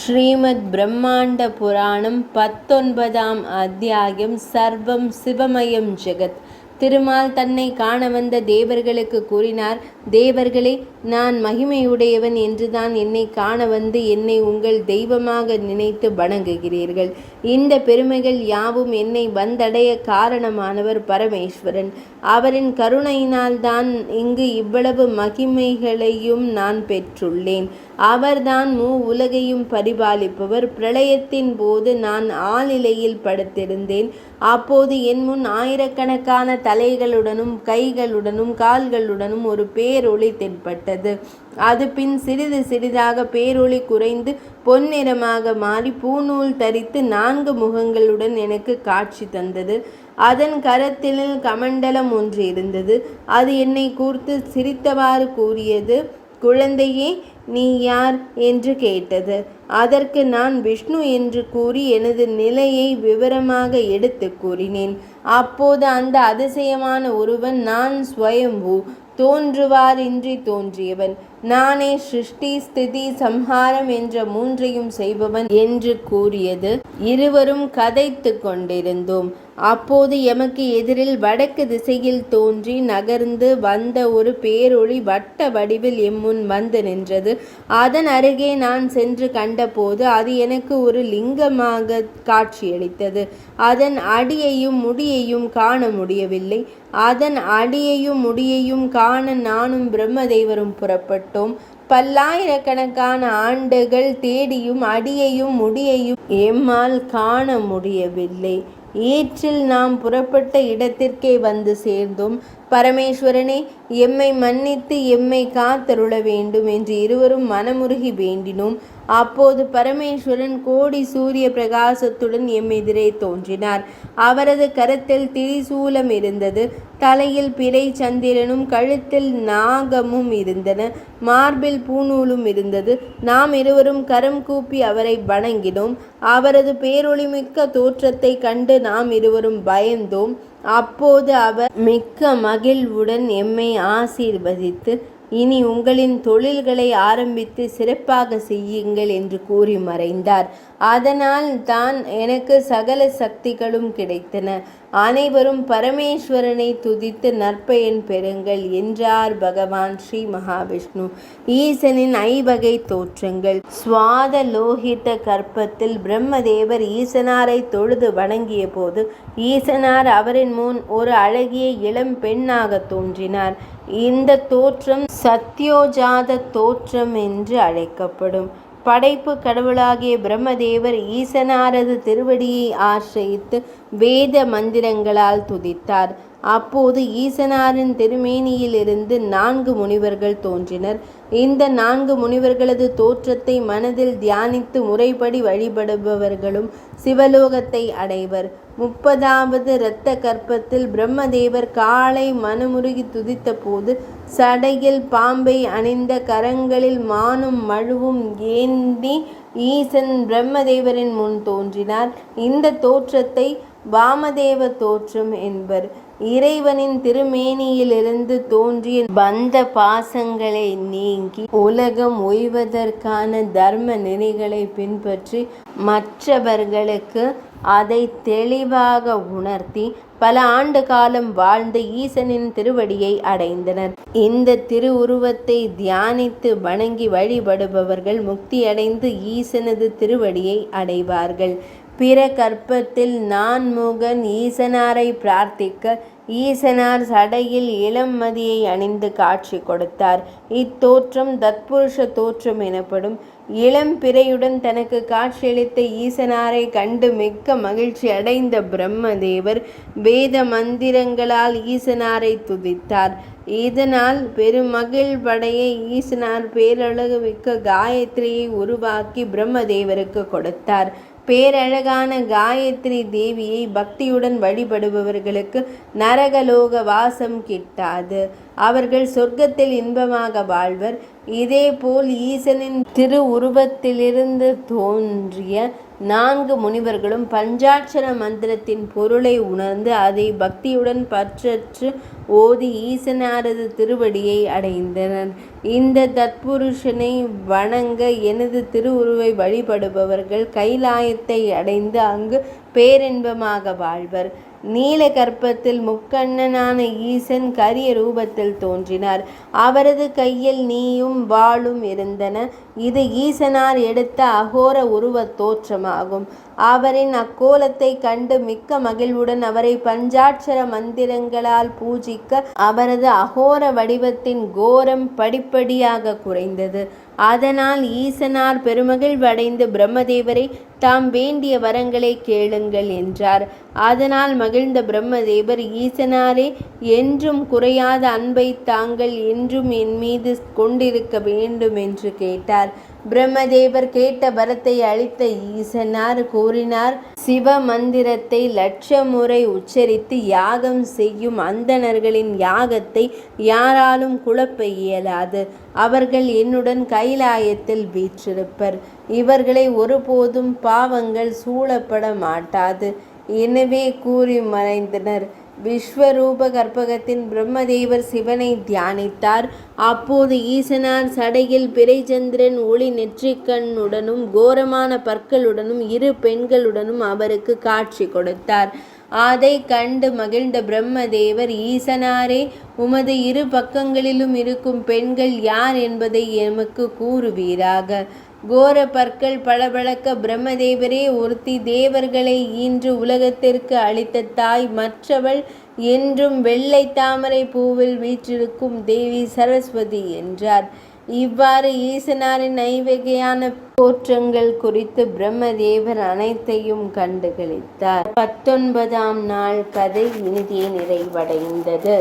ஸ்ரீமத் பிரம்மாண்ட புராணம் 19ஆம் அத்தியாயம். சர்வம் சிவமயம் ஜெகத். திருமால் தன்னை காண வந்த தேவர்களுக்கு கூறினார், தேவர்களே, நான் மகிமையுடையவன் என்றுதான் என்னை காண வந்து என்னை உங்கள் தெய்வமாக நினைத்து வணங்குகிறீர்கள். இந்த பெருமைகள் யாவும் என்னை வந்தடைய காரணமானவர் பரமேஸ்வரன். அவரின் கருணையினால்தான் இங்கு இவ்வளவு மகிமைகளையும் நான் பெற்றுள்ளேன். அவர்தான் உலகையும் பரிபாலிப்பவர். பிரளயத்தின் போது நான் ஆழ்நிலையில் படுத்திருந்தேன். அப்போது என் முன் ஆயிரக்கணக்கான தலைகளுடனும் கைகளுடனும் கால்களுடனும் ஒரு பேரொளி தென்பட்டது. அது பின் சிறிது சிறிதாக பேரொளி குறைந்து பொன்னிறமாக மாறி பூநூல் தரித்து 4 முகங்களுடன் எனக்கு காட்சி தந்தது. அதன் கரத்தில் கமண்டலம் ஒன்று இருந்தது. அது என்னை கூர்த்து சிரித்தவாறு கூறியது, குழந்தையே, நீ யார் என்று கேட்டது. அதற்கு நான் விஷ்ணு என்று கூறி எனது நிலையை விவரமாக எடுத்து கூறினேன். அப்போது அந்த அதிசயமான ஒருவன், நான் ஸ்வயம்பு, தோன்றுவாரின்றி தோன்றியவன், நானே சிருஷ்டி ஸ்திதி சம்ஹாரம் என்ற 3ஐயும் செய்பவன் என்று கூறியது. இருவரும் கதைத்து கொண்டிருந்தோம். அப்போது எமக்கு எதிரில் வடக்கு திசையில் தோன்றி நகர்ந்து வந்த ஒரு பேரொளி வட்ட வடிவில் எம்முன் வந்து நின்றது. அதன் அருகே நான் சென்று கண்டபோது அது எனக்கு ஒரு லிங்கமாக காட்சியளித்தது. அதன் அடியையும் முடியையும் காண முடியவில்லை. அதன் அடியையும் முடியையும் காண நானும் பிரம்மதேவரும் புறப்பட்டோம். பல்லாயிரக்கணக்கான ஆண்டுகள் தேடியும் அடியையும் முடியையும் எம்மால் காண முடியவில்லை. ஈற்றில் நாம் புறப்பட்ட இடத்திற்கே வந்து சேர்ந்தோம். பரமேஸ்வரனே, எம்மை மன்னித்து எம்மை காத்தருள வேண்டும் என்று இருவரும் மனமுருகி வேண்டினோம். அப்போது பரமேஸ்வரன் கோடி சூரிய பிரகாசத்துடன் எம்மெதிரே தோன்றினார். அவரது கரத்தில் திரிசூலம் இருந்தது. தலையில் பிறை சந்திரனும் கழுத்தில் நாகமும் இருந்தன. மார்பில் பூநூலும் இருந்தது. நாம் இருவரும் கரம் கூப்பி அவரை வணங்கினோம். அவரது பேரொளிமிக்க தோற்றத்தை கண்டு நாம் இருவரும் பயந்தோம். அப்போது அவர் மிக்க மகிழ்வுடன் எம்மை ஆசீர்வதித்து, இனி உங்களின் தொழில்களை ஆரம்பித்து சிறப்பாக செய்யுங்கள் என்று கூறி மறைந்தார். அதனால் தான் எனக்கு சகல சக்திகளும் கிடைத்தன. அனைவரும் பரமேஸ்வரனை துதித்து நற்பயன் பெறுங்கள் என்றார் பகவான் ஸ்ரீ மகாவிஷ்ணு. ஈசனின் ஐவகை தோற்றங்கள். சுவாத லோகித கற்பத்தில் பிரம்மதேவர் ஈசனாரை தொழுது வணங்கிய போது ஈசனார் அவரின் முன் ஒரு அழகிய இளம் பெண்ணாக தோன்றினார். இந்த தோற்றம் சத்யோஜாத தோற்றம் என்று அழைக்கப்படும். படைப்பு கடவுளாகிய பிரம்மதேவர் ஈசனாரது திருவடியை ஆசிரியித்து வேத மந்திரங்களால் துதித்தார். அப்போது ஈசனாரின் திருமேனியிலிருந்து 4 முனிவர்கள் தோன்றினர். இந்த 4 முனிவர்களது தோற்றத்தை மனதில் தியானித்து முறைப்படி வழிபடுபவர்களும் சிவலோகத்தை அடைவர். 30வது இரத்த கற்பத்தில் பிரம்மதேவர் காலை மனமுருகி துதித்த போது சடையில் பாம்பை அணிந்த கரங்களில் மானும் மழுவும் ஏந்தி ஈசன் பிரம்மதேவரின் முன் தோன்றினார். இந்த தோற்றத்தை வாமதேவ தோற்றம் என்பர். இறைவனின் திருமேனியிலிருந்து தோன்றிய பந்த பாசங்களை நீங்கி உலகம் ஓய்வதற்கான தர்ம நெறிகளை பின்பற்றி மற்றவர்களுக்கு அதை தெளிவாக உணர்த்தி பல ஆண்டு காலம் வாழ்ந்த ஈசனின் திருவடியை அடைந்தனர். இந்த திருவுருவத்தை தியானித்து வணங்கி வழிபடுபவர்கள் முக்தியடைந்து ஈசனது திருவடியை அடைவார்கள். பிற கற்பத்தில் நான்முகன் ஈசனாரை பிரார்த்திக்க ஈசனார் சடையில் இளம் மதியை அணிந்து காட்சி கொடுத்தார். இத்தோற்றம் தத்புருஷ தோற்றம் எனப்படும். இளம் பிறையுடன் தனக்கு காட்சியளித்த ஈசனாரை கண்டு மிக்க மகிழ்ச்சி அடைந்த பிரம்மதேவர் வேத மந்திரங்களால் ஈசனாரை துதித்தார். இதனால் பெருமகிழ்வடைய ஈசனார் பேரழகு மிக்க காயத்ரியை உருவாக்கி பிரம்மதேவருக்கு கொடுத்தார். பேரழகான காயத்ரி தேவியை பக்தியுடன் வழிபடுபவர்களுக்கு நரகலோக வாசம் கிட்டாது. அவர்கள் சொர்க்கத்தில் இன்பமாக வாழ்வர். இதேபோல் ஈசனின் திருவுருவத்திலிருந்து தோன்றிய 4 முனிவர்களும் பஞ்சாட்சர மந்திரத்தின் பொருளை உணர்ந்து அதை பக்தியுடன் பற்றற்று ஓதி ஈசனாரது திருவடியை அடைந்தனர். இந்த தத்புருஷனை வணங்க எனது திருவுருவை வழிபடுபவர்கள் கைலாயத்தை அடைந்து அங்கு பேரின்பமாக வாழ்வர். நீல கற்பத்தில் முக்கண்ணனான ஈசன் கரிய ரூபத்தில் தோன்றினார். அவரது கையில் நீயும் வாளும் இருந்தன. இது ஈசனார் எடுத்த அகோர உருவத் தோற்றமாகும். அவரின் அக்கோலத்தை கண்டு மிக்க மகிழ்வுடன் அவரை பஞ்சாட்சர மந்திரங்களால் பூஜிக்க அவரது அகோர வடிவத்தின் கோரம் படிப்படியாக குறைந்தது. அதனால் ஈசனார் பெருமகிழ்வடைந்து பிரம்மதேவரை தாம் வேண்டிய வரங்களை கேளுங்கள் என்றார். அதனால் மகிழ்ந்த பிரம்மதேவர், ஈசனாரே, என்றும் குறையாத அன்பை தாங்கள் என்றும் என் மீது கொண்டிருக்க வேண்டும் என்று கேட்டார். பிரம்மதேவர் கேட்ட வரத்தை அளித்த ஈசனார் கூறினார், சிவ மந்திரத்தை 1,00,000 முறை உச்சரித்து யாகம் செய்யும் அந்தணர்களின் யாகத்தை யாராலும் குழப்ப இயலாது. அவர்கள் என்னுடன் கைலாயத்தில் வீற்றிருப்பர். இவர்களை ஒருபோதும் பாவங்கள் சூழப்பட மாட்டாது. எனவே கூறி மறைந்தனர். விஸ்வரூப கற்பகத்தின் பிரம்மதேவர் சிவனை தியானித்தார். அப்போது ஈசனார் சடையில் பிறைச்சந்திரன் ஒளி நெற்றிக்கண்ணுடனும் கோரமான பற்களுடனும் 2 பெண்களுடனும் அவருக்கு காட்சி கொடுத்தார். அதை கண்டு மகிழ்ந்த பிரம்மதேவர், ஈசனாரே, உமது 2 பக்கங்களிலும் இருக்கும் பெண்கள் யார் என்பதை எமக்கு கூறுவீராக. கோர பற்கள் பளபளக்க பிரம்மதேவரே, ஒருத்தி தேவர்களை ஈன்று உலகத்திற்கு அளித்த தாய், மற்றவள் என்றும் வெள்ளை தாமரை பூவில் வீற்றிருக்கும் தேவி சரஸ்வதி என்றார். இவ்வாறு ஈசனாரின் 5 தோற்றங்கள் குறித்து பிரம்மதேவர் அனைத்தையும் கண்டுகளித்தார். 19ஆம் நாள் கதை இனிதே நிறைவடைந்தது.